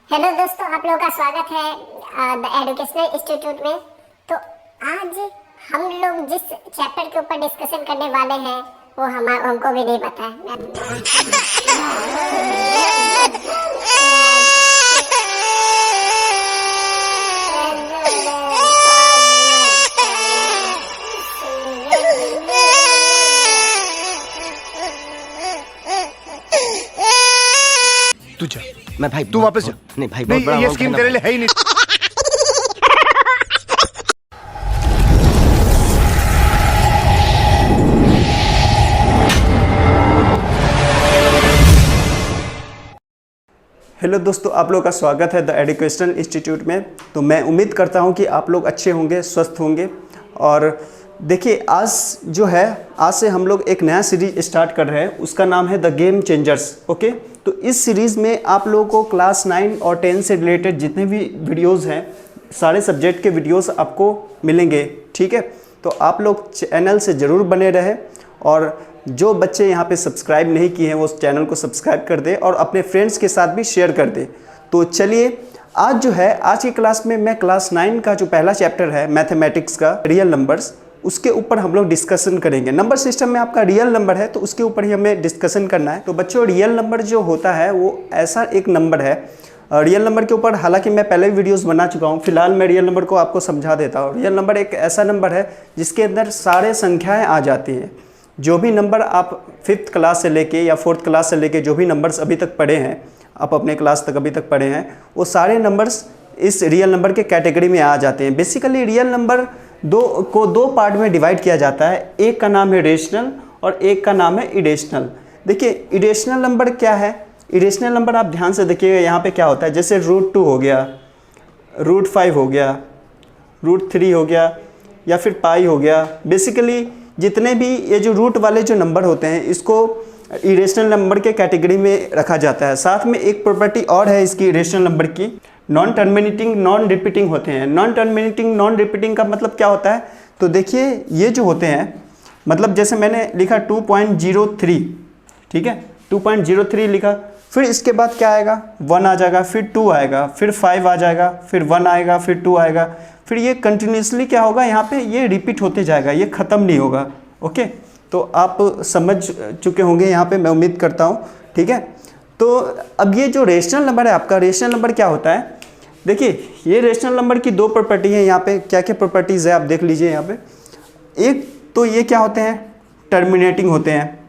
Hello दोस्तों, आप लोगों का स्वागत है द एजुकेशनल इंस्टीट्यूट में। तो आज हम लोग जिस चैप्टर के ऊपर डिस्कशन करने वाले हैं वो हमको भी नहीं पता है। तू जा, मैं भाई तू वापस जा। नहीं भाई, बहुत बड़ा नहीं, ये amount स्कीम है तेरे ना। लिए है ही नहीं। हेलो दोस्तों, आप लोगों का स्वागत है द एजुकेशनल इंस्टीट्यूट में। तो मैं उम्मीद करता हूं कि आप लोग अच्छे होंगे, स्वस्थ होंगे। और देखिए, आज से हम लोग एक नया सीरीज स्टार्ट कर रहे हैं, उसका नाम है द गेम चेंजर्स। ओके, तो इस सीरीज़ में आप लोगों को क्लास 9 और 10 से रिलेटेड जितने भी वीडियोज़ हैं, सारे सब्जेक्ट के वीडियोज़ आपको मिलेंगे। ठीक है, तो आप लोग चैनल से ज़रूर बने रहें और जो बच्चे यहाँ पे सब्सक्राइब नहीं किए हैं वो उस चैनल को सब्सक्राइब कर दें और अपने फ्रेंड्स के साथ भी शेयर कर दें। तो चलिए, आज की क्लास में मैं क्लास 9 का जो पहला चैप्टर है मैथमेटिक्स का रियल नंबर्स, उसके ऊपर हम लोग डिस्कशन करेंगे। नंबर सिस्टम में आपका रियल नंबर है तो उसके ऊपर ही हमें डिस्कशन करना है। तो बच्चों, रियल नंबर जो होता है वो ऐसा एक नंबर है, रियल नंबर के ऊपर हालांकि मैं पहले भी वीडियोस बना चुका हूँ, फिलहाल मैं रियल नंबर को आपको समझा देता हूँ। रियल नंबर एक ऐसा नंबर है जिसके अंदर सारे संख्याएँ आ जाती हैं। जो भी नंबर आप 5th क्लास से लेके या 4th क्लास से लेके जो भी नंबर्स अभी तक पढ़े हैं, आप अपने क्लास तक अभी तक पढ़े हैं, वो सारे नंबर्स इस रियल नंबर के कैटेगरी में आ जाते हैं। बेसिकली रियल नंबर दो पार्ट में डिवाइड किया जाता है। एक का नाम है रेशनल और एक का नाम है इरेशनल। देखिए, इरेशनल नंबर क्या है? इरेशनल नंबर आप ध्यान से देखिएगा, यहाँ पे क्या होता है, जैसे √2 हो गया, √5 हो गया, √3 हो गया या फिर पाई हो गया। बेसिकली जितने भी ये जो रूट वाले जो नंबर होते हैं, इसको इरेशनल नंबर के कैटेगरी में रखा जाता है। साथ में एक प्रॉपर्टी और है इसकी इरेशनल नंबर की, नॉन टर्मिनेटिंग नॉन रिपीटिंग होते हैं। नॉन टर्मिनेटिंग नॉन रिपीटिंग का मतलब क्या होता है? तो देखिए, ये जो होते हैं, मतलब जैसे मैंने लिखा 2.03, ठीक है, 2.03 लिखा, फिर इसके बाद क्या आएगा, 1 आ जाएगा, फिर 2 आएगा, फिर 5 आ जाएगा, फिर 1 आएगा, फिर 2 आएगा, फिर ये कंटिन्यूसली क्या होगा, यहाँ पे ये रिपीट होते जाएगा, ये ख़त्म नहीं होगा। ओके, तो आप समझ चुके होंगे यहाँ पे, मैं उम्मीद करता हूँ। ठीक है, तो अब ये जो रेशनल नंबर है आपका, रेशनल नंबर क्या होता है? देखिए, ये रेशनल नंबर की 2 प्रॉपर्टी है। यहाँ पे क्या क्या प्रॉपर्टीज़ है आप देख लीजिए। यहाँ पे एक तो ये क्या होते हैं, टर्मिनेटिंग होते हैं।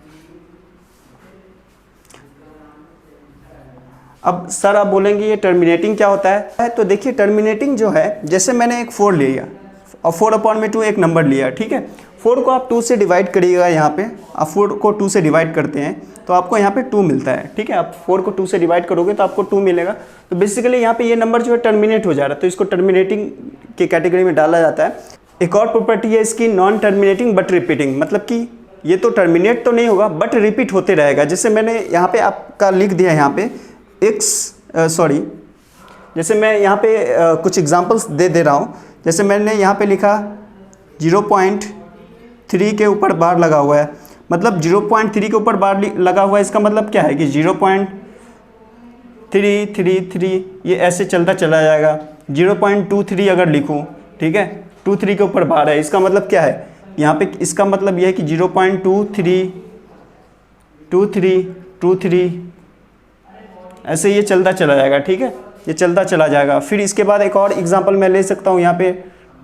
अब सर आप बोलेंगे ये टर्मिनेटिंग क्या होता है? तो देखिए, टर्मिनेटिंग जो है, जैसे मैंने एक 4 लिया और 4/2 एक नंबर लिया, ठीक है, 4 को आप 2 से डिवाइड करिएगा। यहाँ पे आप 4 को 2 से डिवाइड करते हैं तो आपको यहाँ पे 2 मिलता है। ठीक है, आप 4 को 2 से डिवाइड करोगे तो आपको 2 मिलेगा। तो बेसिकली यहाँ पे ये नंबर जो है टर्मिनेट हो जा रहा है, तो इसको टर्मिनेटिंग के कैटेगरी में डाला जाता है। एक और प्रॉपर्टी है इसकी, नॉन टर्मिनेटिंग बट रिपीटिंग, मतलब कि ये तो टर्मिनेट तो नहीं होगा बट रिपीट होते रहेगा। जैसे मैंने यहाँ पे आपका लिख दिया, यहाँ पे जैसे मैं यहाँ पे कुछ एग्जांपल्स दे रहा हूँ। जैसे मैंने यहाँ पे लिखा 0.3 के ऊपर बार लगा हुआ है, मतलब 0.3 के ऊपर बार लगा हुआ है, इसका मतलब क्या है कि 0.333 ये ऐसे चलता चला जाएगा। 0.23 अगर लिखूँ, ठीक है, 23 के ऊपर बार है, इसका मतलब क्या है यहाँ पे? इसका मतलब यह है कि 0.23 ऐसे ये चलता चला जाएगा। ठीक है, ये चलता चला जाएगा। फिर इसके बाद एक और एग्जांपल मैं ले सकता हूँ, यहाँ पे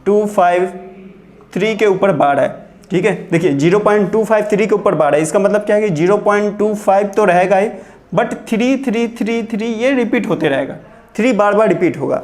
253 के ऊपर बार है। ठीक है, देखिए 0.253 के ऊपर बार है, इसका मतलब क्या है कि 0.25 तो रहेगा ही, बट 3 ये रिपीट होते रहेगा, 3 बार रिपीट होगा।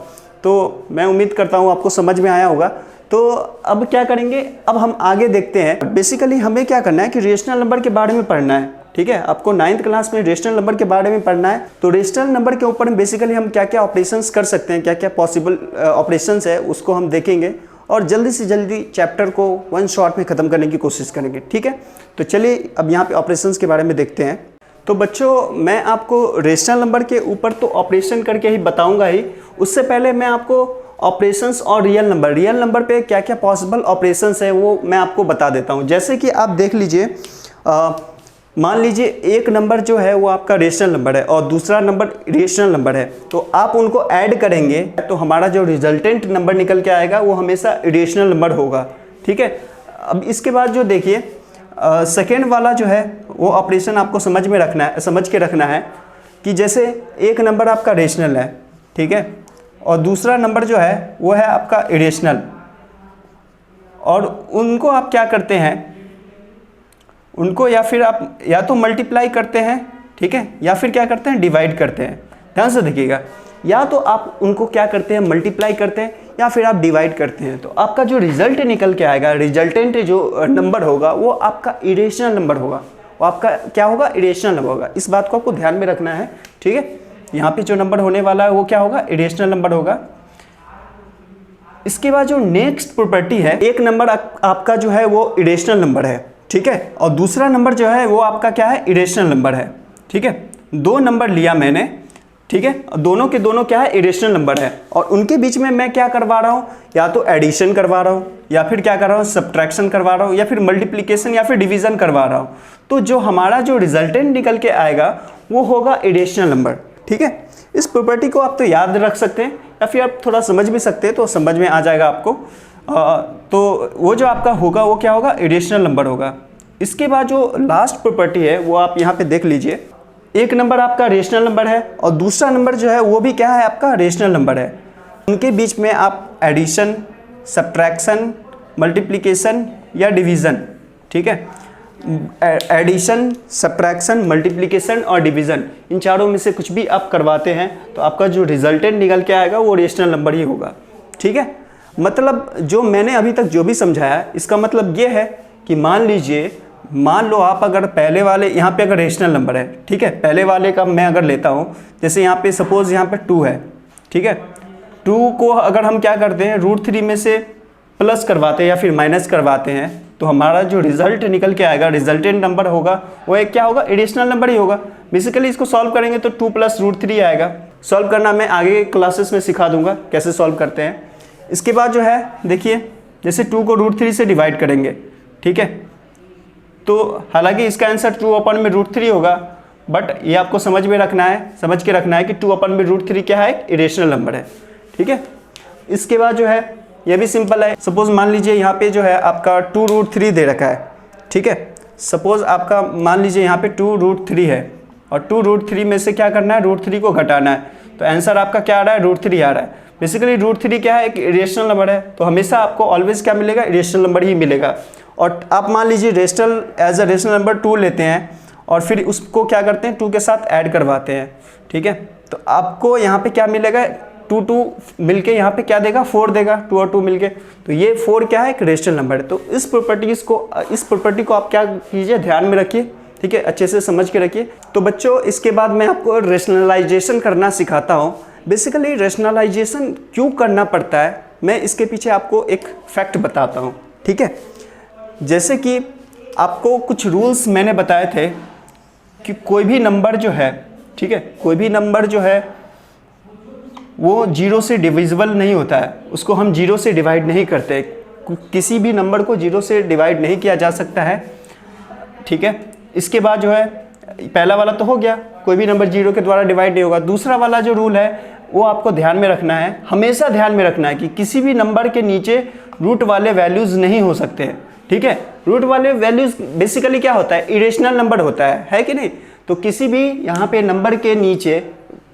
तो मैं उम्मीद करता हूँ आपको समझ में आया होगा। तो अब क्या करेंगे, अब हम आगे देखते हैं। बेसिकली हमें क्या करना है कि रेशनल नंबर के बारे में पढ़ना है। ठीक है, आपको 9th क्लास में रेशनल नंबर के बारे में पढ़ना है। तो रेशनल नंबर के ऊपर बेसिकली हम क्या क्या ऑपरेशंस कर सकते हैं, क्या क्या पॉसिबल ऑपरेशंस है, उसको हम देखेंगे और जल्दी से जल्दी चैप्टर को 1 शॉट में ख़त्म करने की कोशिश करेंगे। ठीक है, तो चलिए अब यहाँ पे ऑपरेशंस के बारे में देखते हैं। तो बच्चों, मैं आपको रेशनल नंबर के ऊपर तो ऑपरेशन करके ही बताऊँगा ही, उससे पहले मैं आपको ऑपरेशंस और रियल नंबर पे क्या क्या पॉसिबल ऑपरेशंस है वो मैं आपको बता देता हूँ। जैसे कि आप देख लीजिए, मान लीजिए एक नंबर जो है वो आपका रेशनल नंबर है और दूसरा नंबर इरेशनल नंबर है, तो आप उनको ऐड करेंगे तो हमारा जो रिजल्टेंट नंबर निकल के आएगा वो हमेशा इरेशनल नंबर होगा। ठीक है, अब इसके बाद जो देखिए सेकेंड वाला जो है वो ऑपरेशन आपको समझ के रखना है कि जैसे एक नंबर आपका रेशनल है, ठीक है, और दूसरा नंबर जो है वो है आपका इरेशनल, और उनको आप क्या करते हैं, उनको या फिर आप या तो मल्टीप्लाई करते हैं, ठीक है, या फिर क्या करते हैं, डिवाइड करते हैं। ध्यान से देखिएगा, या तो आप उनको क्या करते हैं, मल्टीप्लाई करते हैं, या फिर आप डिवाइड करते हैं। तो आपका जो रिजल्ट निकल के आएगा, रिजल्टेंट जो नंबर होगा वो आपका इरेशनल नंबर होगा, वो आपका क्या होगा, इरेशनल नंबर होगा। इस बात को आपको ध्यान में रखना है। ठीक है, यहाँ पे जो नंबर होने वाला है वो क्या होगा, इरेशनल नंबर होगा। इसके बाद जो नेक्स्ट प्रॉपर्टी है, एक नंबर आपका जो है वो इरेशनल नंबर है, ठीक है, और दूसरा नंबर जो है वो आपका क्या है, इरेशनल नंबर है। ठीक है, दो नंबर लिया मैंने, ठीक है, दोनों के दोनों क्या है, इरेशनल नंबर है, और उनके बीच में मैं क्या करवा रहा हूँ, या तो एडिशन करवा रहा हूँ, या फिर क्या कर रहा हूँ, सब्ट्रैक्शन करवा रहा हूँ, या फिर मल्टीप्लिकेशन या फिर डिवीजन करवा रहा हूँ। तो जो हमारा जो रिजल्टेंट निकल के आएगा वो होगा इरेशनल नंबर। ठीक है, इस प्रॉपर्टी को आप तो याद रख सकते हैं या फिर आप थोड़ा समझ भी सकते हैं, तो समझ में आ जाएगा आपको। तो वो जो आपका होगा वो क्या होगा, इरेशनल नंबर होगा। इसके बाद जो लास्ट प्रॉपर्टी है वो आप यहाँ पे देख लीजिए, एक नंबर आपका रेशनल नंबर है और दूसरा नंबर जो है वो भी क्या है, आपका रेशनल नंबर है। उनके बीच में आप एडिशन, सब्ट्रैक्शन, मल्टीप्लिकेशन या डिवीज़न, ठीक है, एडिशन, सब्ट्रैक्शन, मल्टीप्लिकेशन और डिवीज़न, इन चारों में से कुछ भी आप करवाते हैं तो आपका जो रिजल्टेंट निकल के आएगा वो रेशनल नंबर ही होगा। ठीक है, मतलब जो मैंने अभी तक जो भी समझाया इसका मतलब ये है कि मान लो आप अगर पहले वाले यहाँ पे अगर रेशनल नंबर है, ठीक है, पहले वाले का मैं अगर लेता हूँ, जैसे यहाँ पे सपोज यहाँ पे 2 है, ठीक है, 2 को अगर हम क्या करते हैं, √3 में से प्लस करवाते हैं या फिर माइनस करवाते हैं, तो हमारा जो रिजल्ट निकल के आएगा, रिजल्टेंट नंबर होगा वो एक क्या होगा, इरेशनल नंबर ही होगा। बेसिकली इसको सॉल्व करेंगे तो 2 + √3 आएगा। सॉल्व करना मैं आगे क्लासेस में सिखा दूंगा कैसे सॉल्व करते हैं। इसके बाद जो है देखिए, जैसे 2 को √3 से डिवाइड करेंगे, ठीक है, तो हालांकि इसका आंसर 2/√3 होगा, बट ये आपको समझ के रखना है कि 2/√3 क्या है, इरेशनल नंबर है। ठीक है, इसके बाद जो है ये भी सिंपल है। सपोज मान लीजिए यहाँ पे जो है आपका 2√3 दे रखा है, ठीक है, सपोज आपका मान लीजिए यहाँ पे 2√3 है और 2√3 में से क्या करना है, √3 को घटाना है, तो आंसर आपका क्या आ रहा है, √3 आ रहा है। बेसिकली √3 क्या है, एक इरेशनल नंबर है, तो हमेशा आपको ऑलवेज क्या मिलेगा, इरेशनल नंबर ही मिलेगा। और आप मान लीजिए rational as a rational number 2 लेते हैं और फिर उसको क्या करते हैं, 2 के साथ ऐड करवाते हैं, ठीक है, तो आपको यहाँ पे क्या मिलेगा, 2 मिलके यहाँ पे क्या देगा, 4 देगा, 2 और 2 मिलके, तो ये 4 क्या है, एक रेशनल नंबर है। तो इस प्रॉपर्टी को आप क्या कीजिए, ध्यान में रखिए, ठीक है, अच्छे से समझ के रखिए। तो बच्चों इसके बाद मैं आपको रेशनलाइजेशन करना सिखाता हूँ। बेसिकली रेशनलाइजेशन क्यों करना पड़ता है, मैं इसके पीछे आपको एक फैक्ट बताता हूँ। ठीक है, जैसे कि आपको कुछ रूल्स मैंने बताए थे कि कोई भी नंबर जो है, ठीक है, कोई भी नंबर जो है वो 0 से डिविजिबल नहीं होता है, उसको हम 0 से डिवाइड नहीं करते, किसी भी नंबर को 0 से डिवाइड नहीं किया जा सकता है। ठीक है, इसके बाद जो है पहला वाला तो हो गया, कोई भी नंबर 0 के द्वारा डिवाइड नहीं होगा। दूसरा वाला जो रूल है वो आपको ध्यान में रखना है, हमेशा ध्यान में रखना है कि किसी भी नंबर के नीचे रूट वाले वैल्यूज़ नहीं हो सकते हैं। ठीक है, रूट वाले वैल्यूज़ बेसिकली क्या होता है, इरेशनल नंबर होता है कि नहीं। तो किसी भी यहाँ पे नंबर के नीचे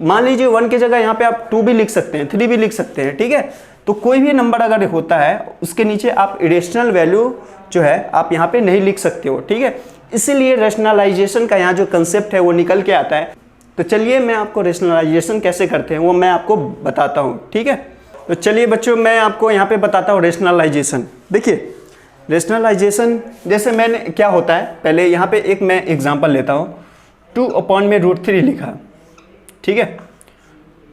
मान लीजिए 1 की जगह यहाँ पे आप 2 भी लिख सकते हैं, 3 भी लिख सकते हैं, ठीक है। तो कोई भी नंबर अगर होता है उसके नीचे आप इरेशनल वैल्यू जो है आप यहाँ पे नहीं लिख सकते हो, ठीक है। इसीलिए रेशनलाइजेशन का यहाँ जो कंसेप्ट है वो निकल के आता है। तो चलिए मैं आपको रेशनलाइजेशन कैसे करते हैं वो मैं आपको बताता हूँ, ठीक है। तो चलिए बच्चों मैं आपको यहाँ पे बताता हूँ रेशनलाइजेशन। देखिए रेशनलाइजेशन जैसे मैंने क्या होता है, पहले यहाँ पे एक मैं एग्जांपल लेता हूँ। 2/√3 लिखा, ठीक है,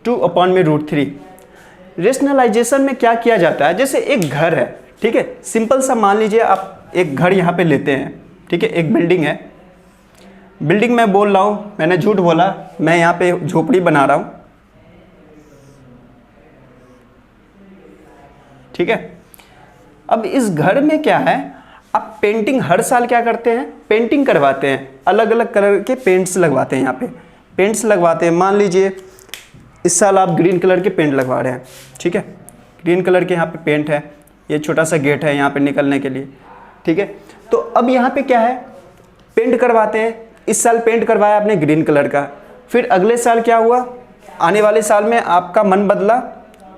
2/√3। रेशनलाइजेशन में क्या किया जाता है, जैसे एक घर है, ठीक है, सिंपल सा मान लीजिए आप एक घर यहाँ पे लेते हैं, ठीक है, एक बिल्डिंग है, बिल्डिंग मैं बोल रहा हूँ, मैंने झूठ बोला, मैं यहाँ पे झोपड़ी बना रहा हूँ, ठीक है। अब इस घर में क्या है, आप पेंटिंग हर साल क्या करते हैं, पेंटिंग करवाते हैं, अलग अलग कलर के पेंट्स लगवाते हैं, यहाँ पे पेंट्स लगवाते हैं। मान लीजिए इस साल आप ग्रीन कलर के पेंट लगवा रहे हैं, ठीक है, ग्रीन कलर के यहाँ पे पेंट है, ये छोटा सा गेट है यहाँ पे निकलने के लिए, ठीक है। तो अब यहाँ पे क्या है, पेंट करवाते हैं, इस साल पेंट करवाया आपने ग्रीन कलर का, फिर अगले साल क्या हुआ, आने वाले साल में आपका मन बदला,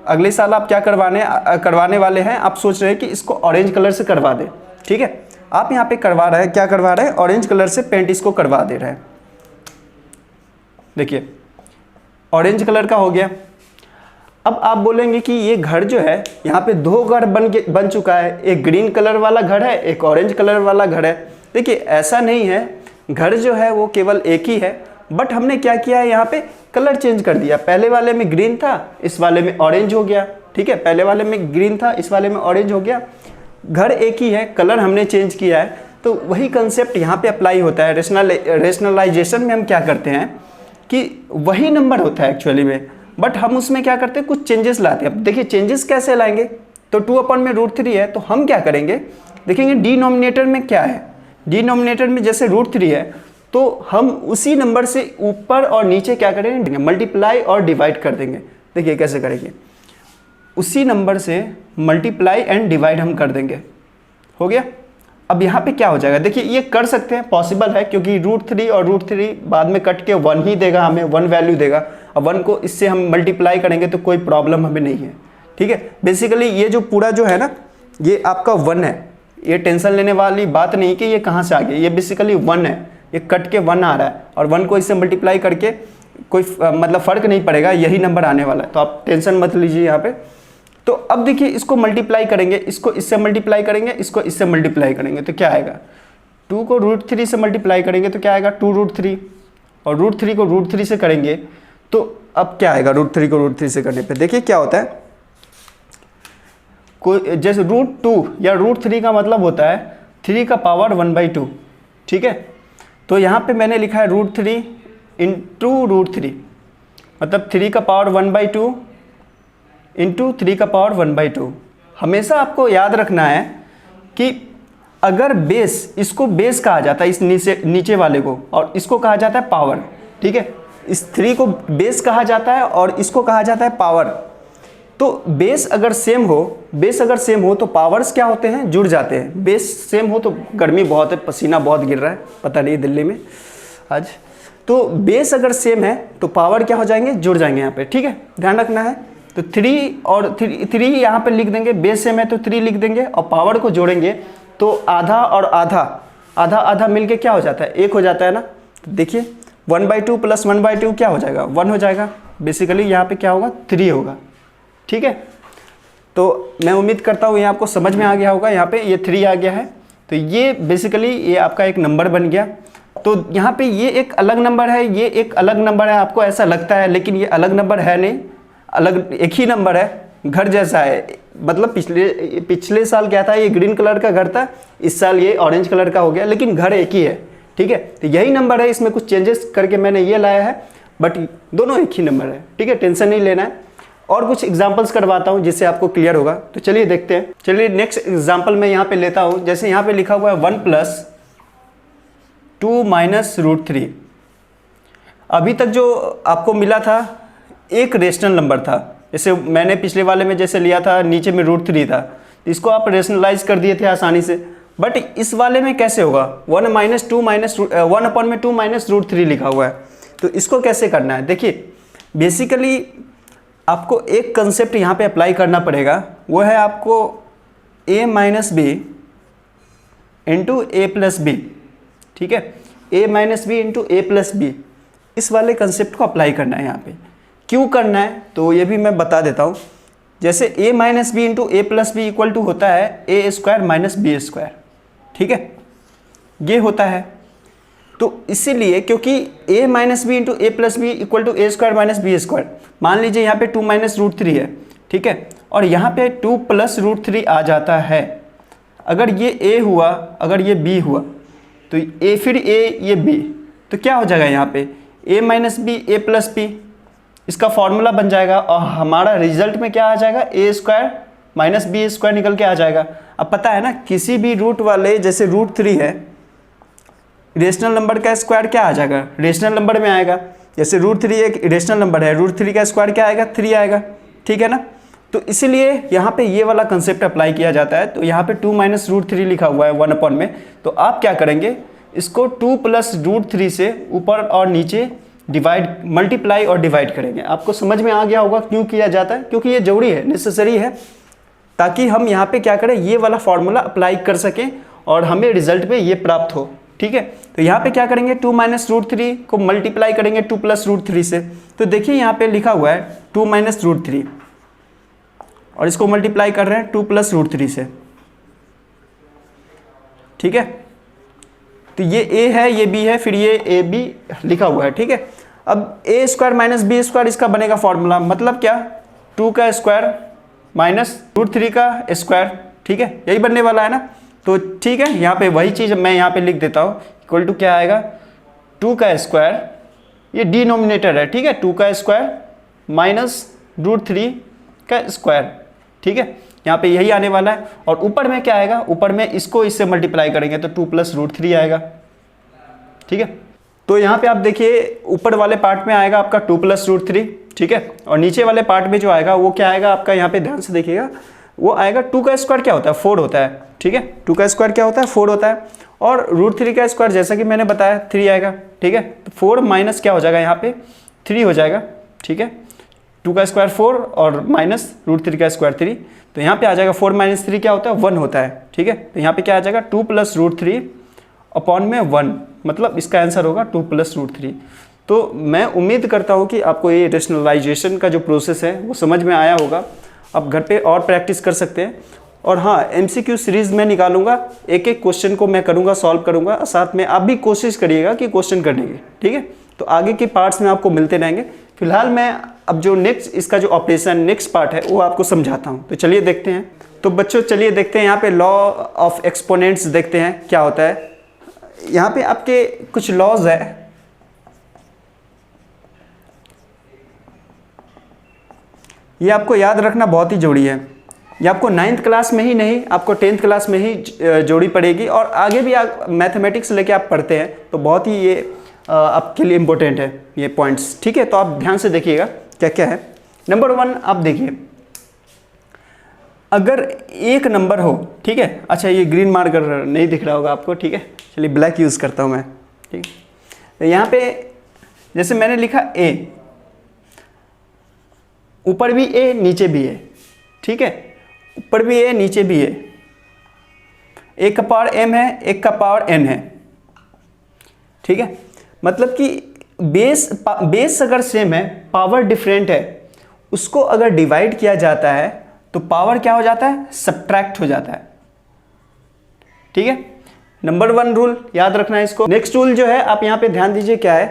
अगले साल आप क्या करवाने वाले हैं, आप सोच रहे हैं कि इसको ऑरेंज कलर से करवा दें, ठीक है। आप यहाँ पे करवा रहे हैं, क्या करवा रहे हैं, ऑरेंज कलर से पेंट इसको करवा दे रहे हैं। देखिए ऑरेंज कलर का हो गया। अब आप बोलेंगे कि ये घर जो है, यहाँ पे दो घर बन चुका है, एक ग्रीन कलर वाला घर है, एक ऑरेंज कलर वाला घर है। देखिए ऐसा नहीं है, घर जो है वो केवल एक ही है, बट हमने क्या किया है, यहाँ पे कलर चेंज कर दिया। पहले वाले में ग्रीन था, इस वाले में ऑरेंज हो गया, ठीक है, पहले वाले में ग्रीन था, इस वाले में ऑरेंज हो गया। घर एक ही है, कलर हमने चेंज किया है। तो वही कंसेप्ट यहाँ पे अप्लाई होता है। रेशनलाइजेशन में हम क्या करते हैं कि वही नंबर होता है एक्चुअली में, बट हम उसमें क्या करते हैं, कुछ चेंजेस लाते हैं। अब देखिए चेंजेस कैसे लाएंगे, तो 2/√3 है, तो हम क्या करेंगे, देखेंगे डिनोमिनेटर में क्या है। डिनोमिनेटर में जैसे √3 है, तो हम उसी नंबर से ऊपर और नीचे क्या करेंगे, मल्टीप्लाई और डिवाइड कर देंगे। देखिए कैसे करेंगे, उसी नंबर से मल्टीप्लाई एंड डिवाइड हम कर देंगे, हो गया। अब यहाँ पे क्या हो जाएगा, देखिए ये कर सकते हैं, पॉसिबल है, क्योंकि √3 और √3 बाद में कट के 1 ही देगा, हमें 1 वैल्यू देगा। अब 1 को इससे हम मल्टीप्लाई करेंगे तो कोई प्रॉब्लम हमें नहीं है, ठीक है। बेसिकली ये जो पूरा जो है ना, ये आपका 1 है, ये टेंशन लेने वाली बात नहीं कि ये कहाँ से आ गया, ये बेसिकली 1 है, ये कट के 1 आ रहा है, और 1 को इससे मल्टीप्लाई करके कोई मतलब फ़र्क नहीं पड़ेगा, यही नंबर आने वाला है, तो आप टेंशन मत लीजिए यहाँ पे। तो अब देखिए इसको मल्टीप्लाई करेंगे, इसको इससे मल्टीप्लाई करेंगे, इसको इससे मल्टीप्लाई करेंगे, तो क्या आएगा, 2 को √3 से मल्टीप्लाई करेंगे तो क्या आएगा 2√3, और √3 को √3 से करेंगे तो अब क्या आएगा, √3 को √3 से करने पे देखिए क्या होता है, कोई जैसे √2 या √3 का मतलब होता है 3 का पावर 1/2, ठीक है। तो यहाँ पे मैंने लिखा है √3 इंटू √3, मतलब 3 का पावर 1/2 इंटू 3 का पावर 1/2। हमेशा आपको याद रखना है कि अगर बेस, इसको बेस कहा जाता है, इस नीचे वाले को, और इसको कहा जाता है पावर, ठीक है। इस 3 को बेस कहा जाता है और इसको कहा जाता है पावर। तो बेस अगर सेम हो तो पावर्स क्या होते हैं, जुड़ जाते हैं। बेस सेम हो तो गर्मी बहुत है, पसीना बहुत गिर रहा है, पता नहीं दिल्ली में आज। तो बेस अगर सेम है तो पावर क्या हो जाएंगे, जुड़ जाएंगे यहाँ पे, ठीक है, ध्यान रखना है। तो 3 और 3 यहाँ पे लिख देंगे, बेस सेम है तो 3 लिख देंगे, और पावर को जोड़ेंगे तो आधा और आधा मिलके क्या हो जाता है, 1 हो जाता है ना। तो देखिए 1/2 + 1/2 क्या हो जाएगा, 1 हो जाएगा। बेसिकली यहाँ पे क्या होगा, 3 होगा, ठीक है। तो मैं उम्मीद करता हूँ ये आपको समझ में आ गया होगा। यहाँ पे ये 3 आ गया है, तो ये बेसिकली ये आपका एक नंबर बन गया। तो यहाँ पे ये एक अलग नंबर है, ये एक अलग नंबर है, आपको ऐसा लगता है, लेकिन ये अलग नंबर है नहीं, अलग एक ही नंबर है, घर जैसा है। मतलब पिछले साल क्या था, ये ग्रीन कलर का घर था, इस साल ये ऑरेंज कलर का हो गया, लेकिन घर एक ही है, ठीक है। तो यही नंबर है, इसमें कुछ चेंजेस करके मैंने ये लाया है, बट दोनों एक ही नंबर है, ठीक है, टेंशन नहीं लेना है। और कुछ एग्जांपल्स करवाता हूँ जिससे आपको क्लियर होगा। तो चलिए देखते हैं। चलिए नेक्स्ट एग्जांपल मैं यहाँ पे लेता हूँ। जैसे यहाँ पे लिखा हुआ है 1 + 2 - √3। अभी तक जो आपको मिला था एक रेशनल नंबर था, जैसे मैंने पिछले वाले में जैसे लिया था, नीचे में √3 था, इसको आप रेशनलाइज कर दिए थे आसानी से। बट इस वाले में कैसे होगा, 1/2 - √3 लिखा हुआ है, तो इसको कैसे करना है। देखिए बेसिकली आपको एक कंसेप्ट यहाँ पे अप्लाई करना पड़ेगा, वो है आपको a - b into a + b, ठीक है, a - b into a + b, इस वाले कंसेप्ट को अप्लाई करना है। यहाँ पे क्यों करना है तो ये भी मैं बता देता हूँ। जैसे a - b into a + b equal to होता है a² - b², ठीक है, ये होता है। तो इसीलिए क्योंकि a - b into a + b equal to a² - b², मान लीजिए यहाँ पे 2 - √3 है, ठीक है, और यहाँ पे 2 + √3 आ जाता है। अगर ये a हुआ, अगर ये b हुआ, तो a फिर a, ये b, तो क्या हो जाएगा यहाँ पे a - b a + b, इसका फॉर्मूला बन जाएगा, और हमारा रिजल्ट में क्या आ जाएगा, a² - b² निकल के आ जाएगा। अब पता है ना, किसी भी रूट वाले, जैसे √3 है, रेशनल नंबर का स्क्वायर क्या आ जाएगा, रेशनल नंबर में आएगा। जैसे √3 एक रेशनल नंबर है, √3 का स्क्वायर क्या आएगा, 3 आएगा, ठीक है ना। तो इसीलिए यहाँ पे ये वाला कंसेप्ट अप्लाई किया जाता है। तो यहाँ पे 2 - √3 लिखा हुआ है 1/, में, तो आप क्या करेंगे, इसको 2 + √3 से ऊपर और नीचे डिवाइड, मल्टीप्लाई और डिवाइड करेंगे। आपको समझ में आ गया होगा क्यों किया जाता है, क्योंकि ये जरूरी है, नेसेसरी है, ताकि हम यहाँ पे क्या करें, ये वाला फॉर्मूला अप्लाई कर सकें और हमें रिजल्ट में ये प्राप्त हो, ठीक है। तो यहाँ पे क्या करेंगे, 2 - √3 को मल्टीप्लाई करेंगे 2 + √3 से। तो देखिए यहाँ पे लिखा हुआ है 2 - √3 और इसको मल्टीप्लाई कर रहे हैं 2 + √3 से, ठीक है। तो ये a है, ये b है, फिर ये ab लिखा हुआ है, ठीक है। अब a² - b² इसका बनेगा फॉर्मूला, मतलब क्या, 2 का स्क्वायर माइनस √3 का स्क्वायर, ठीक है, यही बनने वाला है ना। तो ठीक है, यहाँ पे वही चीज़ मैं यहाँ पे लिख देता हूँ, इक्वल टू क्या आएगा, 2 का स्क्वायर, ये डिनोमिनेटर है, ठीक है, 2 का स्क्वायर माइनस √3 का स्क्वायर, ठीक है, यहाँ पे यही आने वाला है। और ऊपर में क्या आएगा, ऊपर में इसको इससे मल्टीप्लाई करेंगे तो 2 + √3 आएगा, ठीक है। तो यहाँ पे आप देखिए, ऊपर वाले पार्ट में आएगा आपका 2 + √3, ठीक है, और नीचे वाले पार्ट में जो आएगा वो क्या आएगा आपका, यहाँ पे ध्यान से देखिएगा, वो आएगा 2 का स्क्वायर क्या होता है, 4 होता है, ठीक है, 2 का स्क्वायर क्या होता है, 4 होता है, और √3 का स्क्वायर जैसा कि मैंने बताया 3 आएगा, ठीक है। तो 4 माइनस क्या हो जाएगा, यहाँ पे 3 हो जाएगा, ठीक है, 2 का स्क्वायर 4 और माइनस √3 का स्क्वायर 3, तो यहाँ पे आ जाएगा 4 - 3 क्या होता है, 1 होता है, ठीक है। तो यहाँ पे क्या आ जाएगा, 2 + √3 अपॉन में 1, मतलब इसका आंसर होगा 2 + √3। तो मैं उम्मीद करता हूँ कि आपको ये रेशनलाइजेशन का जो प्रोसेस है वो समझ में आया होगा। आप घर पे और प्रैक्टिस कर सकते हैं। और हाँ, MCQ सीरीज़ में निकालूंगा, एक एक क्वेश्चन को मैं करूँगा, सॉल्व करूँगा, साथ में आप भी कोशिश करिएगा कि क्वेश्चन करने की, ठीक है। तो आगे के पार्ट्स में आपको मिलते रहेंगे। फिलहाल मैं अब जो नेक्स्ट इसका जो ऑपरेशन नेक्स्ट पार्ट है वो आपको समझाता हूँ। तो चलिए देखते हैं। तो बच्चों चलिए देखते हैं, यहाँ पे लॉ ऑफ एक्सपोनेंट्स देखते हैं क्या होता है। यहाँ पे आपके कुछ लॉज है, ये आपको याद रखना बहुत ही जरूरी है। ये आपको 9th क्लास में ही नहीं, आपको 10th क्लास में ही जोड़ी पड़ेगी, और आगे भी मैथमेटिक्स लेके आप पढ़ते हैं तो बहुत ही ये आपके लिए इम्पोर्टेंट है ये पॉइंट्स, ठीक है। तो आप ध्यान से देखिएगा क्या क्या है। नंबर 1 आप देखिए, अगर एक नंबर हो, ठीक है, अच्छा ये ग्रीन मार्कर नहीं दिख रहा होगा आपको, ठीक है, चलिए ब्लैक यूज़ करता हूँ मैं, ठीक है। तो यहाँ पे जैसे मैंने लिखा a, ऊपर भी a नीचे भी a, ठीक है, ऊपर भी a नीचे भी a, एक का पावर m है, एक का पावर n है, ठीक है। मतलब कि बेस अगर सेम है, पावर डिफरेंट है, उसको अगर डिवाइड किया जाता है तो पावर क्या हो जाता है, सब्ट्रैक्ट हो जाता है, ठीक है। नंबर 1 रूल याद रखना है इसको। नेक्स्ट रूल जो है आप यहाँ पे ध्यान दीजिए क्या है,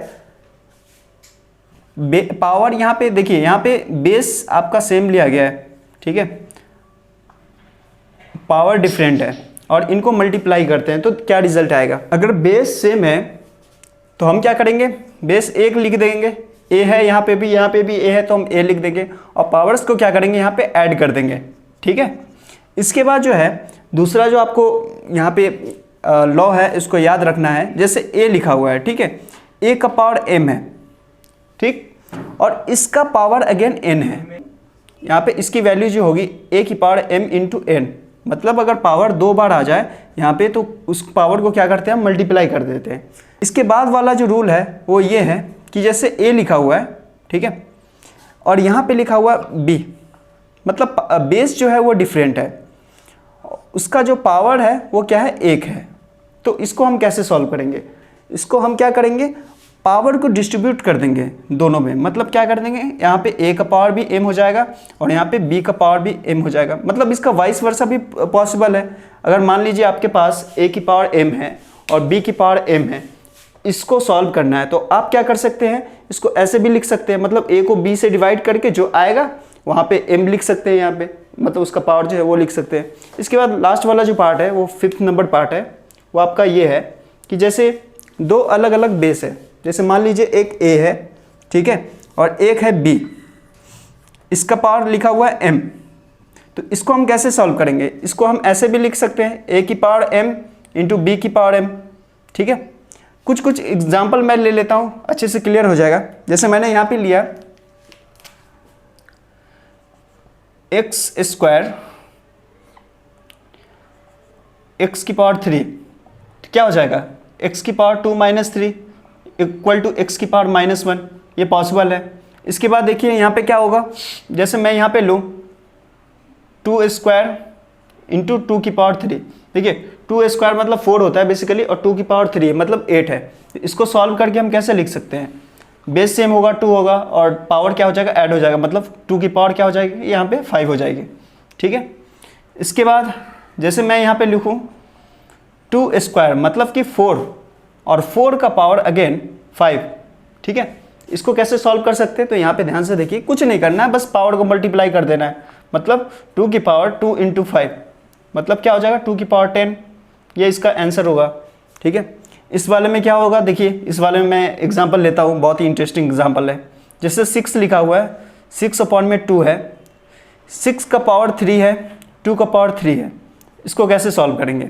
पावर यहाँ पे देखिए, यहाँ पे बेस आपका सेम लिया गया है, ठीक है, पावर डिफरेंट है, और इनको मल्टीप्लाई करते हैं तो क्या रिजल्ट आएगा। अगर बेस सेम है तो हम क्या करेंगे, बेस 1 लिख देंगे, a है यहाँ पे भी a है तो हम a लिख देंगे, और पावर्स को क्या करेंगे यहाँ पे ऐड कर देंगे, ठीक है। इसके बाद जो है दूसरा जो आपको यहाँ पे लॉ है इसको याद रखना है। जैसे a लिखा हुआ है, ठीक है, a का पावर m है, ठीक, और इसका पावर अगेन n है। यहाँ पे इसकी वैल्यू जो होगी a की पावर m इंटू n, मतलब अगर पावर 2 बार आ जाए यहाँ पे तो उस पावर को क्या करते हैं, हम मल्टीप्लाई कर देते हैं। इसके बाद वाला जो रूल है वो ये है कि जैसे a लिखा हुआ है, ठीक है, और यहाँ पे लिखा हुआ b, मतलब बेस जो है वो डिफरेंट है, उसका जो पावर है वो क्या है, 1 है। तो इसको हम कैसे सॉल्व करेंगे, इसको हम क्या करेंगे, पावर को डिस्ट्रीब्यूट कर देंगे दोनों में, मतलब क्या कर देंगे, यहाँ पे a का पावर भी m हो जाएगा और यहाँ पे b का पावर भी m हो जाएगा। मतलब इसका वाइस वर्सा भी पॉसिबल है। अगर मान लीजिए आपके पास a की पावर m है और b की पावर m है, इसको सॉल्व करना है तो आप क्या कर सकते हैं, इसको ऐसे भी लिख सकते हैं, मतलब a को b से डिवाइड करके जो आएगा वहाँ पे m लिख सकते हैं, यहाँ पे मतलब उसका पावर जो है वो लिख सकते हैं। इसके बाद लास्ट वाला जो पार्ट है वो 5th नंबर पार्ट है, वो आपका ये है कि जैसे 2 अलग अलग बेस है, जैसे मान लीजिए एक a है, ठीक है, और एक है b, इसका पावर लिखा हुआ है m, तो इसको हम कैसे सॉल्व करेंगे, इसको हम ऐसे भी लिख सकते हैं a की पावर m इंटू बी की पावर m, ठीक है। कुछ एग्जाम्पल मैं ले लेता हूँ, अच्छे से क्लियर हो जाएगा। जैसे मैंने यहाँ पे लिया एक्स स्क्वायर एक्स की पावर 3, तो क्या हो जाएगा एक्स की power 2 minus 3 equal to x की पावर -1, ये पॉसिबल है। इसके बाद देखिए यहाँ पे क्या होगा, जैसे मैं यहाँ पे लूँ 2 स्क्वायर इंटू 2 की पावर 3, देखिए 2 स्क्वायर मतलब 4 होता है बेसिकली, और 2 की पावर 3 मतलब 8 है। इसको सॉल्व करके हम कैसे लिख सकते हैं, बेस सेम होगा 2 होगा और पावर क्या हो जाएगा ऐड हो जाएगा, मतलब 2 की पावर क्या हो जाएगी यहाँ पे 5 हो जाएगी, ठीक है। इसके बाद जैसे मैं यहाँ पे लिखूँ 2 स्क्वायर मतलब कि 4 और 4 का पावर अगेन 5, ठीक है। इसको कैसे सॉल्व कर सकते हैं, तो यहाँ पे ध्यान से देखिए, कुछ नहीं करना है, बस पावर को मल्टीप्लाई कर देना है, मतलब 2 की पावर 2 इंटू 5 मतलब क्या हो जाएगा 2 की पावर 10, ये इसका आंसर होगा, ठीक है। इस वाले में क्या होगा, देखिए इस वाले में मैं एग्जांपल लेता हूँ, बहुत ही इंटरेस्टिंग एग्जांपल है। जैसे 6 लिखा हुआ है, 6 अपॉन में 2 है, 6 का पावर 3 है, 2 का पावर 3 है, इसको कैसे सॉल्व करेंगे।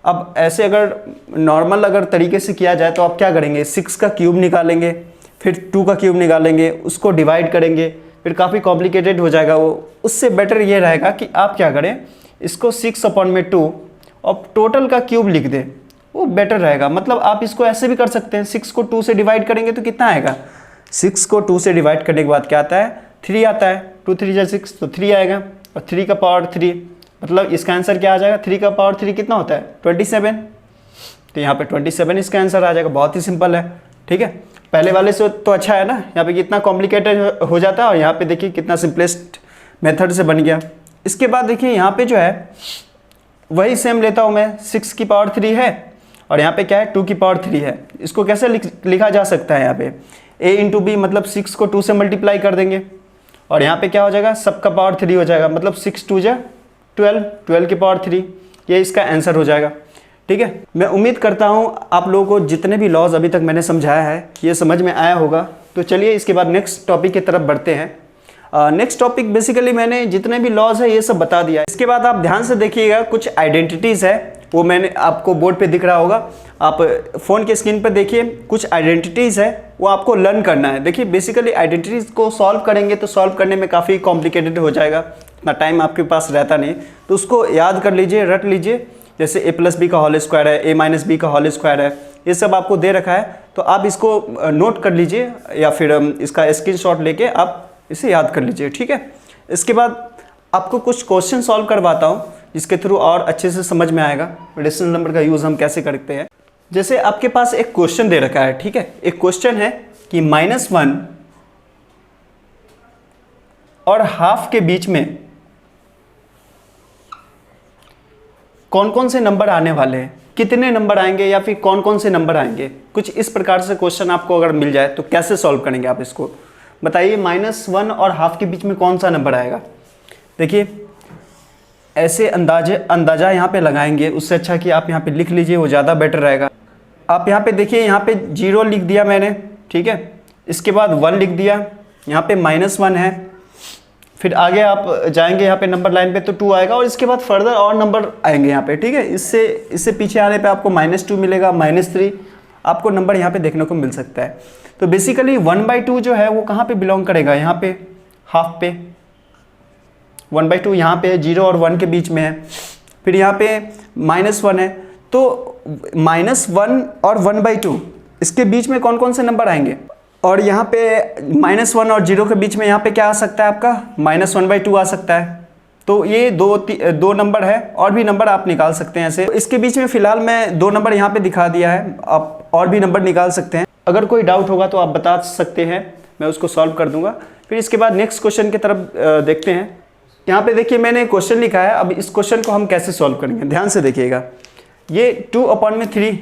अब ऐसे अगर नॉर्मल अगर तरीके से किया जाए तो आप क्या करेंगे, 6 का क्यूब निकालेंगे, फिर 2 का क्यूब निकालेंगे, उसको डिवाइड करेंगे, फिर काफ़ी कॉम्प्लिकेटेड हो जाएगा वो। उससे बेटर ये रहेगा कि आप क्या करें, इसको 6 अपॉन में 2 और टोटल का क्यूब लिख दें, वो बेटर रहेगा। मतलब आप इसको ऐसे भी कर सकते हैं, 6 को 2 से डिवाइड करेंगे तो कितना आएगा, 6 को 2 से डिवाइड करने के बाद क्या आता है 3 आता है, 2 3 जा 6 तो 3 आएगा, और 3 का पावर 3 मतलब इसका आंसर क्या आ जाएगा, 3 का पावर 3 कितना होता है 27, तो यहाँ पे 27 इसका आंसर आ जाएगा। बहुत ही सिंपल है, ठीक है। पहले वाले से तो अच्छा है ना, यहाँ पे कितना कॉम्प्लिकेटेड हो जाता है, और यहाँ पे देखिए कितना सिंपलेस्ट मेथड से बन गया। इसके बाद देखिए यहाँ पे जो है वही सेम लेता हूँ मैं, 6 की पावर 3 है और यहाँ पे क्या है 2 की पावर 3 है। इसको कैसे लिखा जा सकता है, यहाँ पे a इंटू बी मतलब 6 को 2 से मल्टीप्लाई कर देंगे, और यहाँ पे क्या हो जाएगा सबका पावर 3 हो जाएगा, मतलब 6 2 जा 12 की पावर 3, ये इसका आंसर हो जाएगा, ठीक है। मैं उम्मीद करता हूँ आप लोगों को जितने भी लॉज अभी तक मैंने समझाया है ये समझ में आया होगा। तो चलिए इसके बाद नेक्स्ट टॉपिक की तरफ बढ़ते हैं। नेक्स्ट टॉपिक बेसिकली मैंने जितने भी लॉज है ये सब बता दिया। इसके बाद आप ध्यान से देखिएगा, कुछ आइडेंटिटीज़ है, वो मैंने आपको बोर्ड पे दिख रहा होगा, आप फ़ोन के स्क्रीन पे देखिए, कुछ आइडेंटिटीज़ है वो आपको लर्न करना है। देखिए बेसिकली आइडेंटिटीज़ को सॉल्व करेंगे तो सॉल्व करने में काफ़ी कॉम्प्लिकेटेड हो जाएगा, इतना टाइम आपके पास रहता नहीं, तो उसको याद कर लीजिए, रट लीजिए। जैसे a प्लस बी का होल स्क्वायर है, a माइनस बी का होल स्क्वायर है, ये सब आपको दे रखा है, तो आप इसको नोट कर लीजिए या फिर इसका स्क्रीनशॉट लेके आप इसे याद कर लीजिए, ठीक है। इसके बाद आपको कुछ क्वेश्चन सॉल्व करवाता हूँ जिसके थ्रू और अच्छे से समझ में आएगा रेशनल नंबर का यूज़ हम कैसे करते हैं। जैसे आपके पास एक क्वेश्चन दे रखा है, ठीक है, एक क्वेश्चन है कि -1 और हाफ के बीच में कौन कौन से नंबर आने वाले हैं, कितने नंबर आएंगे या फिर कौन कौन से नंबर आएंगे, कुछ इस प्रकार से क्वेश्चन आपको अगर मिल जाए तो कैसे सॉल्व करेंगे आप इसको, बताइए। -1 और हाफ के बीच में कौन सा नंबर आएगा। देखिए ऐसे अंदाजा यहाँ पे लगाएंगे, उससे अच्छा कि आप यहाँ पे लिख लीजिए, वो ज़्यादा बेटर रहेगा। आप यहाँ पे देखिए, यहाँ पे 0 लिख दिया मैंने, ठीक है, इसके बाद 1 लिख दिया, यहाँ पे -1 है, फिर आगे आप जाएंगे यहाँ पे नंबर लाइन पे तो 2 आएगा, और इसके बाद फर्दर और नंबर आएंगे यहाँ पे, ठीक है। इससे पीछे आने पे आपको -2 मिलेगा, -3 आपको नंबर यहाँ पे देखने को मिल सकता है। तो बेसिकली 1/2 जो है वो कहाँ पे बिलोंग करेगा, यहाँ पे हाफ पे, 1/2 यहाँ पे 0 और 1 के बीच में है, फिर यहाँ पे -1 है, तो -1 और 1/2 इसके बीच में कौन कौन से नंबर आएंगे, और यहाँ पे -1 और 0 के बीच में यहाँ पे क्या आ सकता है आपका -1/2 आ सकता है। तो ये दो नंबर है, और भी नंबर आप निकाल सकते हैं ऐसे। इसके बीच में फिलहाल मैं 2 नंबर यहाँ पे दिखा दिया है, आप और भी नंबर निकाल सकते हैं। अगर कोई डाउट होगा तो आप बता सकते हैं, मैं उसको सॉल्व कर दूंगा। फिर इसके बाद नेक्स्ट क्वेश्चन की तरफ देखते हैं। यहाँ पे देखिए मैंने क्वेश्चन लिखा है, अब इस क्वेश्चन को हम कैसे सॉल्व करेंगे, ध्यान से देखिएगा। ये 2/3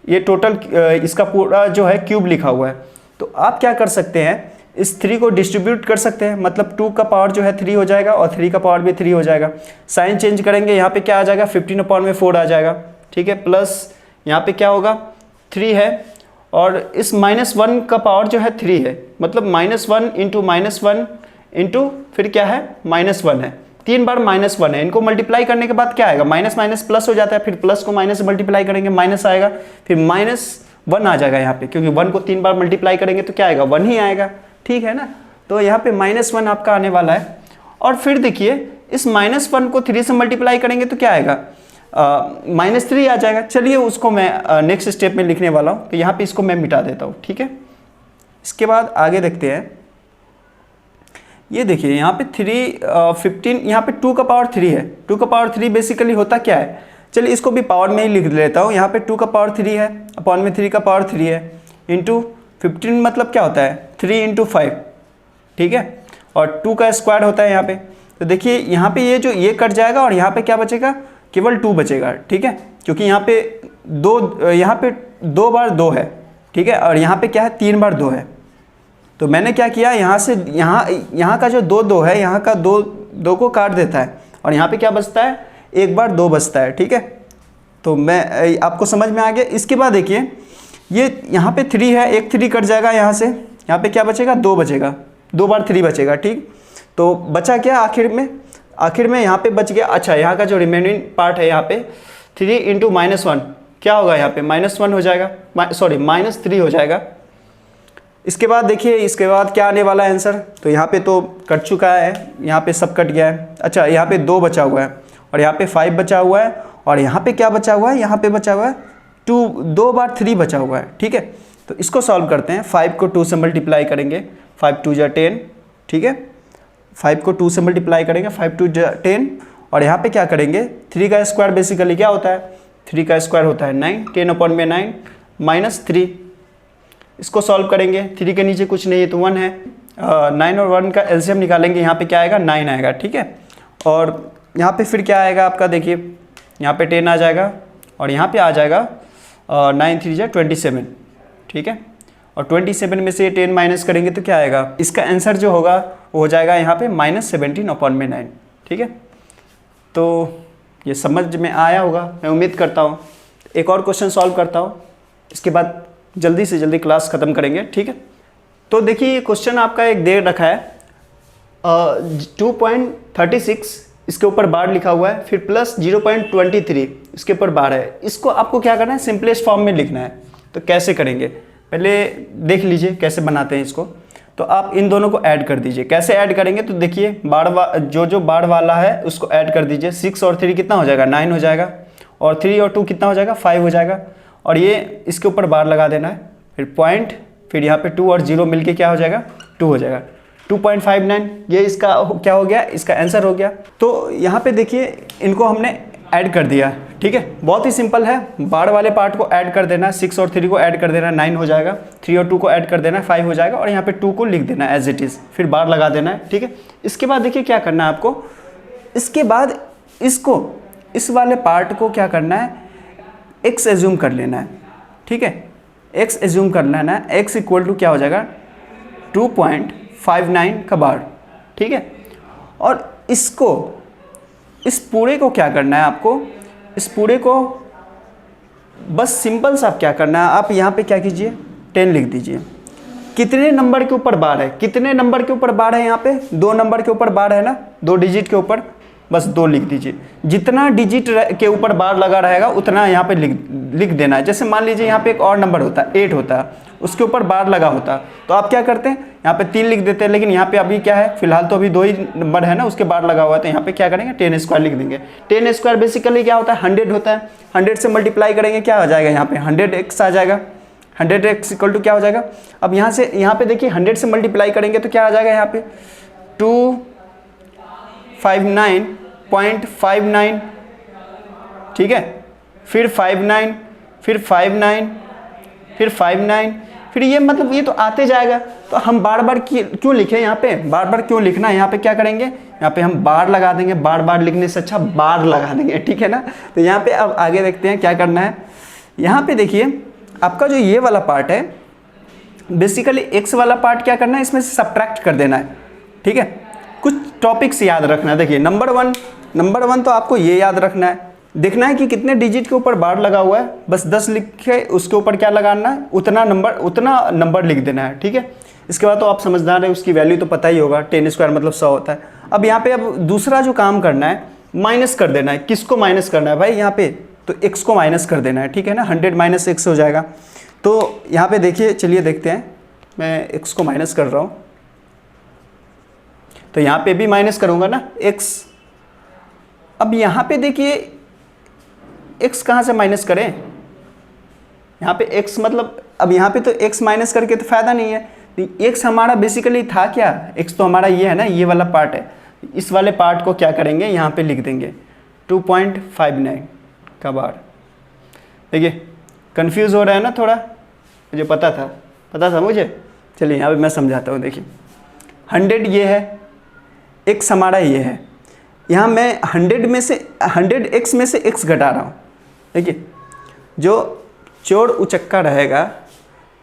ये टोटल इसका पूरा जो है क्यूब लिखा हुआ है, तो आप क्या कर सकते हैं, इस 3 को डिस्ट्रीब्यूट कर सकते हैं, मतलब 2 का पावर जो है 3 हो जाएगा और 3 का पावर भी 3 हो जाएगा। साइन चेंज करेंगे, यहाँ पे क्या आ जाएगा 15/4 आ जाएगा, ठीक है, प्लस यहाँ पे क्या होगा 3 है, और इस -1 का पावर जो है 3 है, मतलब -1 इंटू -1 इंटू फिर क्या है -1 है, 3 बार -1 है, इनको मल्टीप्लाई करने के बाद क्या आएगा, माइनस माइनस प्लस हो जाता है, फिर प्लस को माइनस से मल्टीप्लाई करेंगे माइनस आएगा, फिर -1 आ जाएगा यहाँ पे, क्योंकि 1 को 3 बार मल्टीप्लाई करेंगे तो क्या आएगा, 1 ही आएगा, ठीक है ना। तो यहाँ पे -1 आपका आने वाला है। और फिर देखिए इस -1 को 3 से मल्टीप्लाई करेंगे तो क्या आएगा, -3 आ जाएगा। चलिए उसको मैं नेक्स्ट स्टेप में लिखने वाला हूँ, तो यहाँ पे इसको मैं मिटा देता हूँ, ठीक है। इसके बाद आगे देखते हैं, ये देखिए यहाँ पे 15, यहाँ पे 2 का पावर 3 है। 2 का पावर 3 बेसिकली होता क्या है, चलिए इसको भी पावर में ही लिख लेता हूँ। यहाँ पे 2 का पावर 3 है, अपॉन में 3 का पावर 3 है, इंटू 15 मतलब क्या होता है 3 × 5, ठीक है। और 2 का स्क्वायर होता है यहाँ पे। तो देखिए यहाँ पे ये कट जाएगा और यहाँ पे क्या बचेगा, केवल 2 बचेगा, ठीक है, क्योंकि यहाँ पे 2 बार 2 है, ठीक है, और यहाँ पे क्या है 3 बार 2 है। तो मैंने क्या किया, यहाँ से यहाँ का जो 2 है, यहाँ का 2 को काट देता है और यहाँ पे क्या बचता है, 1 बार 2 बचता है, ठीक है। तो मैं आपको समझ में आ गया। इसके बाद देखिए ये यहाँ पे 3 है, एक 3 कट जाएगा यहाँ से, यहाँ पे क्या बचेगा, 2 बचेगा, 2 बार 3 बचेगा, ठीक। तो बचा क्या आखिर में यहाँ पे बच गया, अच्छा यहाँ का जो रिमेनिंग पार्ट है यहाँ पे 3 × -1 क्या होगा, यहाँ पे -1 हो जाएगा, सॉरी -3 हो जाएगा। इसके बाद देखिए, इसके बाद क्या आने वाला है आंसर, तो यहाँ पे तो कट चुका है, यहाँ पे सब कट गया है। अच्छा यहाँ पे 2 बचा हुआ है और यहाँ पे 5 बचा हुआ है और यहाँ पे क्या बचा हुआ है, यहाँ पे बचा हुआ है 2 बार 3 बचा हुआ है, ठीक है। तो इसको सॉल्व करते हैं, 5 को 2 से मल्टीप्लाई करेंगे, 5 2 × 10, ठीक है। 5 को 2 से मल्टीप्लाई करेंगे, 5 2 × 10, और यहाँ पे क्या करेंगे, 3 का स्क्वायर बेसिकली क्या होता है, 3 का स्क्वायर होता है 9, 10/9 -3। इसको सॉल्व करेंगे, 3 के नीचे कुछ नहीं है तो 1 है, 9 और 1 का एलसीएम निकालेंगे, यहाँ पे क्या आएगा 9 आएगा, ठीक है। और यहाँ पे फिर क्या आएगा आपका, देखिए यहाँ पे 10 आ जाएगा और यहाँ पे आ जाएगा 9 3 × 27, ठीक है। और 27 में से 10 माइनस करेंगे तो क्या आएगा, इसका आंसर जो होगा वो हो जाएगा यहाँ पे -17/9, ठीक है। तो ये समझ में आया होगा, मैं उम्मीद करता हूँ। एक और क्वेश्चन सॉल्व करता हूँ, इसके बाद जल्दी से जल्दी क्लास ख़त्म करेंगे, ठीक है। तो देखिए ये क्वेश्चन आपका एक दे रखा है 2.36, इसके ऊपर बार लिखा हुआ है, फिर प्लस 0.23 इसके ऊपर बार है। इसको आपको क्या करना है, सिंपलेस्ट फॉर्म में लिखना है। तो कैसे करेंगे, पहले देख लीजिए कैसे बनाते हैं इसको। तो आप इन दोनों को ऐड कर दीजिए। कैसे ऐड करेंगे, तो देखिए जो बार वाला है उसको ऐड कर दीजिए। 6 और 3 कितना हो जाएगा, 9 हो जाएगा, और 3 और 2 कितना हो जाएगा, 5 हो जाएगा, और ये इसके ऊपर बार लगा देना है, फिर पॉइंट, फिर यहाँ पे 2 और 0 मिलके क्या हो जाएगा, 2 हो जाएगा, 2.59। ये इसका क्या हो गया, इसका आंसर हो गया। तो यहाँ पे देखिए इनको हमने ऐड कर दिया, ठीक है। बहुत ही सिंपल है, बार वाले पार्ट को ऐड कर देना, 6 और 3 को ऐड कर देना, 9 हो जाएगा, 3 और 2 को ऐड कर देना, 5 हो जाएगा, और यहाँ पे 2 को लिख देना एज इट इज़, फिर बार लगा देना है, ठीक है। इसके बाद देखिए क्या करना है आपको, इसके बाद इस वाले पार्ट को क्या करना है, x एज्यूम कर लेना है, ठीक है। x एज्यूम कर लेना है, x इक्वल टू क्या हो जाएगा 2.59 का बार, ठीक है। और इस पूरे को क्या करना है आपको, इस पूरे को बस सिंपल सा क्या करना है, आप यहाँ पे क्या कीजिए 10 लिख दीजिए। कितने नंबर के ऊपर बार है, कितने नंबर के ऊपर बार है, यहाँ पे 2 नंबर के ऊपर बार है ना, 2 डिजिट के ऊपर, बस 2 लिख दीजिए। जितना डिजिट के ऊपर बार लगा रहेगा उतना यहाँ पे लिख देना है। जैसे मान लीजिए यहाँ पे एक और नंबर होता है 8 होता है, उसके ऊपर बार लगा होता है, तो आप क्या करते हैं यहाँ पे 3 लिख देते हैं, लेकिन यहाँ पे अभी क्या है, फिलहाल तो अभी 2 ही नंबर है ना, उसके बार लगा हुआ है, तो यहाँ पे क्या करेंगे 10 स्क्वायर लिख देंगे। 10 स्क्वायर बेसिकली क्या होता है, 100 होता है। 100 से मल्टीप्लाई करेंगे क्या आ जाएगा, यहाँ पे 100x आ जाएगा, 100x इक्वल टू क्या हो जाएगा। अब यहाँ पे देखिए 100 से मल्टीप्लाई करेंगे तो क्या आ जाएगा, यहाँ पे 259.59, ठीक है, फिर 59, फिर 59, फिर 59, फिर ये मतलब ये तो आते जाएगा। तो हम बार बार क्यों लिखें, यहाँ पे बार बार क्यों लिखना है, यहाँ पे क्या करेंगे, यहाँ पे हम बार लगा देंगे, बार बार लिखने से अच्छा बार लगा देंगे, ठीक है ना। तो यहाँ पे अब आगे देखते हैं क्या करना है। यहाँ पे देखिए आपका जो ये वाला पार्ट है, बेसिकली x वाला पार्ट क्या करना है, इसमें से सब्ट्रैक्ट कर देना है, ठीक है। कुछ टॉपिक्स याद रखना है। देखिए नंबर वन तो आपको ये याद रखना है, देखना है कि कितने डिजिट के ऊपर बार लगा हुआ है, बस 10 लिख के उसके ऊपर क्या लगाना है, उतना नंबर लिख देना है, ठीक है। इसके बाद तो आप समझदार है, उसकी वैल्यू तो पता ही होगा, 10 स्क्वायर मतलब 100 होता है। अब यहाँ पे अब दूसरा जो काम करना है, माइनस कर देना है। किसको माइनस करना है भाई? यहाँ पे तो x को माइनस कर देना है, ठीक है ना। 100 माइनस x हो जाएगा। तो यहाँ पे देखिए, चलिए देखते हैं, मैं x को माइनस कर रहा हूँ, तो यहाँ पे भी माइनस करूँगा ना x। अब यहाँ पे देखिए x कहाँ से माइनस करें? यहाँ पे x मतलब, अब यहाँ पे तो x माइनस करके तो फ़ायदा नहीं है। x हमारा बेसिकली था क्या? x तो हमारा ये है ना, ये वाला पार्ट है। इस वाले पार्ट को क्या करेंगे, यहाँ पे लिख देंगे 2.59 का बार। देखिए कंफ्यूज हो रहा है ना थोड़ा, मुझे पता था मुझे। चलिए यहाँ पे मैं समझाता हूँ। देखिए 100 ये है, x हमारा ये है। यहाँ मैं 100x में से x घटा रहा हूँ। देखिए जो चोर उचक्का रहेगा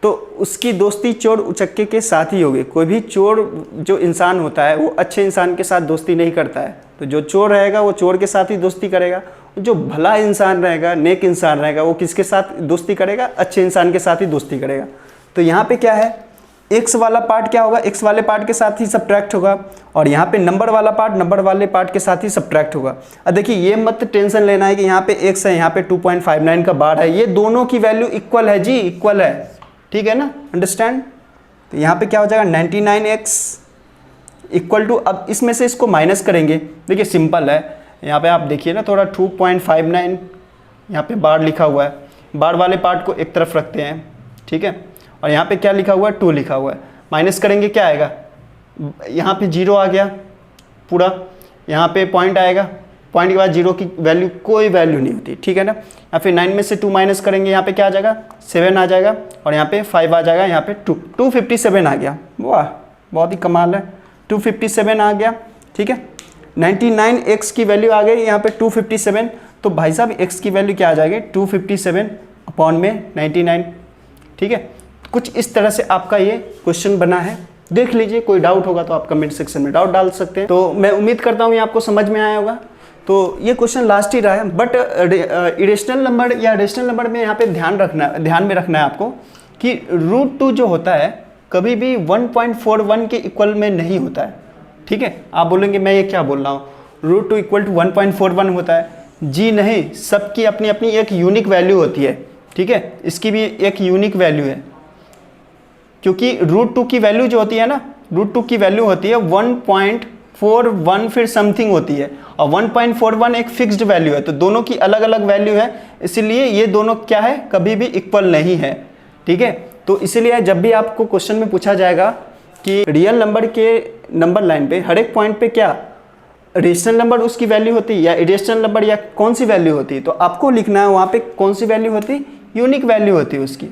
तो उसकी दोस्ती चोर उचक्के के साथ ही होगी। कोई भी चोर जो इंसान होता है वो अच्छे इंसान के साथ दोस्ती नहीं करता है। तो जो चोर रहेगा वो चोर के साथ ही दोस्ती करेगा। जो भला इंसान रहेगा, नेक इंसान रहेगा, वो किसके साथ दोस्ती करेगा? अच्छे इंसान के साथ ही दोस्ती करेगा। तो यहाँ पे क्या है, x वाला पार्ट क्या होगा? x वाले पार्ट के साथ ही सब्ट्रैक्ट होगा, और यहाँ पे नंबर वाला पार्ट नंबर वाले पार्ट के साथ ही सब्ट्रैक्ट होगा। अब देखिए ये मत टेंशन लेना है कि यहाँ पे x है, यहाँ पे 2.59 का बार है, ये दोनों की वैल्यू इक्वल है जी, इक्वल है, ठीक है ना, अंडरस्टैंड। तो यहाँ पे क्या हो जाएगा, 99x इक्वल टू, अब इसमें से इसको माइनस करेंगे। देखिए सिंपल है, यहाँ पे आप देखिए ना थोड़ा 2.59 यहाँ पे बार लिखा हुआ है। बार वाले पार्ट को एक तरफ रखते हैं, ठीक है, और यहाँ पे क्या लिखा हुआ है, 2 लिखा हुआ है। माइनस करेंगे क्या आएगा, यहाँ पे 0 आ गया पूरा, यहाँ पे पॉइंट आएगा, पॉइंट के बाद 0 की वैल्यू कोई वैल्यू नहीं होती, ठीक है ना। या फिर 9 में से 2 माइनस करेंगे, यहाँ पे क्या आ जाएगा, 7 आ जाएगा, और यहाँ पे 5 आ जाएगा, यहाँ पे 257 आ गया। वाह बहुत ही कमाल है, 257 आ गया, ठीक है। 99x की वैल्यू आ गई यहाँ पे 257, तो भाई साहब x की वैल्यू क्या आ जाएगी, 257 अपॉन में 99, ठीक है। कुछ इस तरह से आपका ये क्वेश्चन बना है, देख लीजिए। कोई डाउट होगा तो आप कमेंट सेक्शन में डाउट डाल सकते हैं। तो मैं उम्मीद करता हूँ ये आपको समझ में आया होगा। तो ये क्वेश्चन लास्ट ही रहा है, बट इरेशनल नंबर या रेशनल नंबर में यहाँ पे ध्यान में रखना है आपको कि √2 जो होता है कभी भी 1.41 के इक्वल में नहीं होता है, ठीक है। आप बोलेंगे मैं ये क्या बोल रहा हूँ, √2 इक्वल टू 1.41 होता है। जी नहीं, सबकी अपनी अपनी एक यूनिक वैल्यू होती है, ठीक है। इसकी भी एक यूनिक वैल्यू है, क्योंकि √2 की वैल्यू जो होती है ना, √2 की वैल्यू होती है 1.41 फिर समथिंग होती है, और 1.41 एक फिक्स्ड वैल्यू है। तो दोनों की अलग अलग वैल्यू है, इसीलिए ये दोनों क्या है, कभी भी इक्वल नहीं है, ठीक है। तो इसीलिए जब भी आपको क्वेश्चन में पूछा जाएगा कि रियल नंबर के नंबर लाइन पे हर एक पॉइंट पे क्या रेशनल नंबर उसकी वैल्यू होती है या इरेशनल नंबर या कौन सी वैल्यू होती है, तो आपको लिखना है वहाँ पे कौन सी वैल्यू होती है, यूनिक वैल्यू होती है उसकी,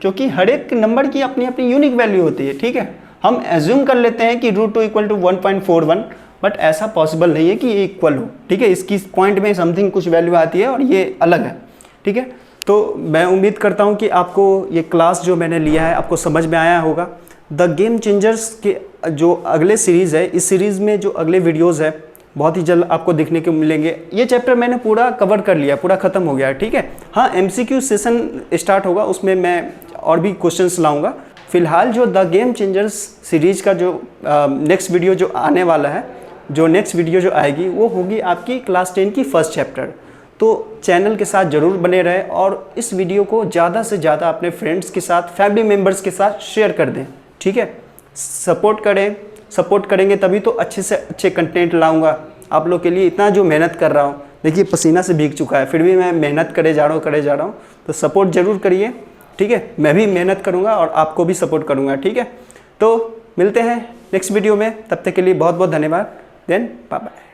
क्योंकि हर एक नंबर की अपनी अपनी यूनिक वैल्यू होती है, ठीक है। हम एज्यूम कर लेते हैं कि √2 इक्वल टू 1.41, बट ऐसा पॉसिबल नहीं है कि ये इक्वल हो, ठीक है। इसकी पॉइंट में समथिंग कुछ वैल्यू आती है और ये अलग है, ठीक है। तो मैं उम्मीद करता हूँ कि आपको ये क्लास जो मैंने लिया है आपको समझ में आया होगा। द गेम चेंजर्स के जो अगले सीरीज़ है, इस सीरीज़ में जो अगले वीडियोज़ है बहुत ही जल्द आपको देखने को मिलेंगे। ये चैप्टर मैंने पूरा कवर कर लिया, पूरा ख़त्म हो गया है, ठीक है। हाँ, MCQ सेशन स्टार्ट होगा, उसमें मैं और भी क्वेश्चंस लाऊंगा। फिलहाल जो द गेम चेंजर्स सीरीज़ का जो नेक्स्ट वीडियो जो आने वाला है, जो नेक्स्ट वीडियो जो आएगी वो होगी आपकी क्लास 10 की फर्स्ट चैप्टर। तो चैनल के साथ ज़रूर बने रहें और इस वीडियो को ज़्यादा से ज़्यादा अपने फ्रेंड्स के साथ, फैमिली मेम्बर्स के साथ शेयर कर दें, ठीक है। सपोर्ट करें, सपोर्ट करेंगे तभी तो अच्छे से अच्छे कंटेंट लाऊंगा आप लोग के लिए। इतना जो मेहनत कर रहा हूँ, देखिए पसीना से भीग चुका है, फिर भी मैं मेहनत करे जा रहा हूँ। तो सपोर्ट ज़रूर करिए, ठीक है। मैं भी मेहनत करूँगा और आपको भी सपोर्ट करूँगा, ठीक है। तो मिलते हैं नेक्स्ट वीडियो में, तब तक के लिए बहुत बहुत धन्यवाद। Then bye bye.